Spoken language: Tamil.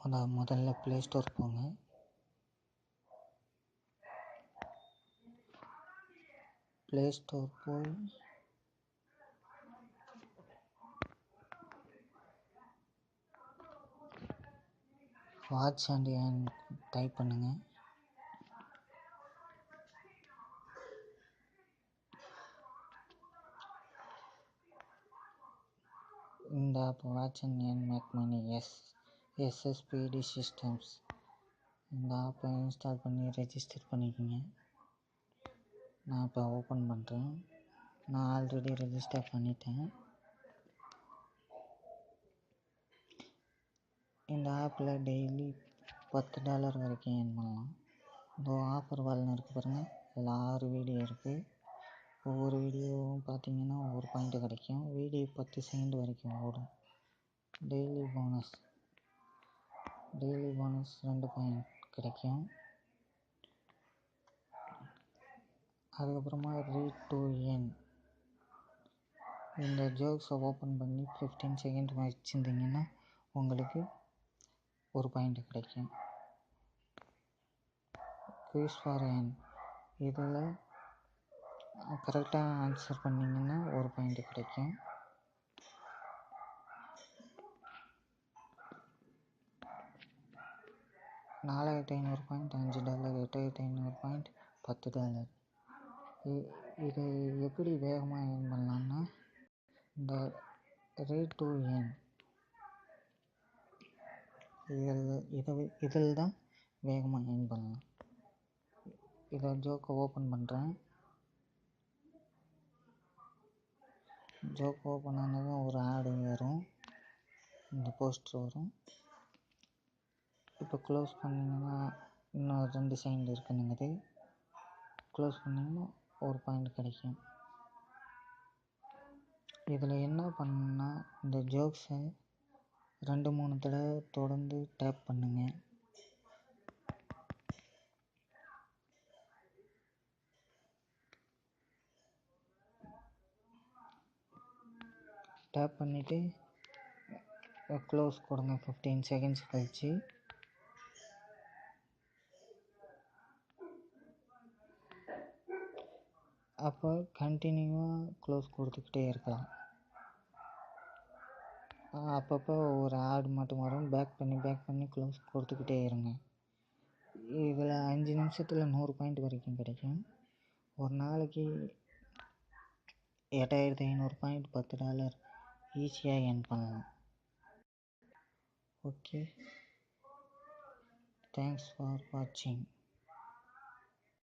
அதான் முதல்ல ப்ளே ஸ்டோர் போங்க. ப்ளே ஸ்டோர் போய் வாட்ச் அண்ட் ஏர்ன் டைப் பண்ணுங்கள். இந்த app watch and earn make money SSPD systems. இந்த ஆப்பை இன்ஸ்டால் பண்ணி ரெஜிஸ்டர் பண்ணிக்கோங்க. நான் இப்போ ஓப்பன் பண்ணுறேன். நான் ஆல்ரெடி ரெஜிஸ்டர் பண்ணிட்டேன். இந்த ஆப்பில் டெய்லி $10 வரைக்கும் ஏர்ன் பண்ணலாம். இந்த ஆஃபர் வால்னு இருக்குது பாருங்கள், அதில் 6 வீடியோ இருக்குது. ஒவ்வொரு வீடியோவும் பார்த்தீங்கன்னா ஒவ்வொரு பாயிண்ட்டு கிடைக்கும். வீடியோ 10 செகண்ட் வரைக்கும் ஓடும். டெய்லி போனஸ் 2 பாயிண்ட் கிடைக்கும். அதுக்கப்புறமா ரீட் டு ஏர்ன். இந்த ஜோக்ஸை ஓப்பன் பண்ணி 15 செகண்ட் வச்சுருந்தீங்கன்னா உங்களுக்கு 1 பாயிண்ட் கிடைக்கும். Quiz for earn. இதில் கரெக்டாக ஆன்சர் பண்ணிங்கன்னா 1 பாயிண்ட் கிடைக்கும். $4,500 பாயிண்ட், $5, $8,500 பாயிண்ட், $10. இது எப்படி வேகமாக ஏர்ன் பண்ணலான்னா, இந்த ரீட் டு ஏர்ன் இதில் தான் வேகமாக ஏர்ன் பண்ணலாம். இதை ஜோக்கை ஓப்பன் பண்ணுறேன். ஜோக் ஓப்பன் ஆனதும் ஒரு ஆடு வரும், இந்த போஸ்டர் வரும். இப்போ க்ளோஸ் பண்ணிங்கன்னா இன்னும் 2 செகண்ட் இருக்குனுங்குது. க்ளோஸ் பண்ணிங்கன்னா 1 பாயிண்ட் கிடைக்கும். இதில் என்ன பண்ணணுன்னா, இந்த ஜோக்ஸை 2-3 தடவை தொடர்ந்து டேப் பண்ணுங்க. டேப் பண்ணிவிட்டு க்ளோஸ் கொடுங்க 15 செகண்ட்ஸ் கழிச்சு. அப்போ கண்டினியூவாக க்ளோஸ் கொடுத்துக்கிட்டே இருக்கலாம். அப்பப்போ ஒரு ஆட் மட்டும் வரும். பேக் பண்ணி க்ளோஸ் கொடுத்துக்கிட்டே இருங்க. இதில் 5 நிமிஷத்தில் 100 பாயிண்ட் வரைக்கும் கிடைக்கும். ஒரு நாளைக்கு 8,500 பாயிண்ட், $10 ஈஸியாக ஏர்ன் பண்ணலாம். ஓகே, தேங்க்ஸ் ஃபார் வாட்சிங்.